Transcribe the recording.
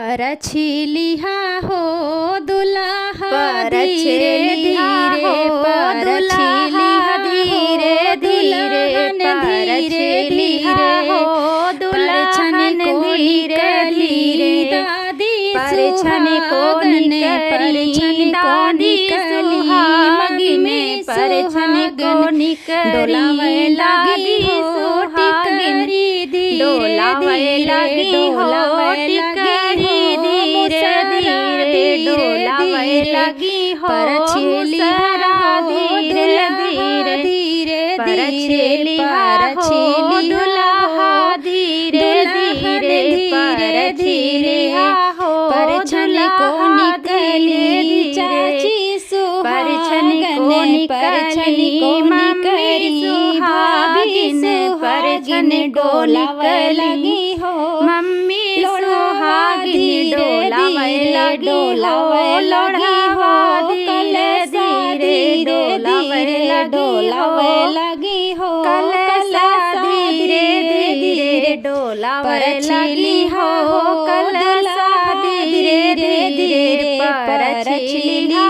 परछिलिहा हो दुल्हा परछिलिहा धीरे हो परछिलिहा धीरे धीरे परछिलिहा हो दुल्हन धीरे धीरे दादी परछन को निकली दादी सुहागी में परछन को निकली दादी सुहागिन डोलावे लगी हो टिकरी धीरे धीरे डोलावे लगी हो परछिलिहा धीरे धीरे परछिलिहा हो दुल्हा धीरे धीरे परछिलिहा हो परछन को निकली चाची सुहागन परछन को निकली सुहागिन परछन डोलावे लगी हो मम्मी सुहागिन डोलावे लगी हो लगी हो कल धीरे डोलावे लगी हो कल धीरे धीरे डोलावे लगी हो कल धीरे धीरे परछिलिहा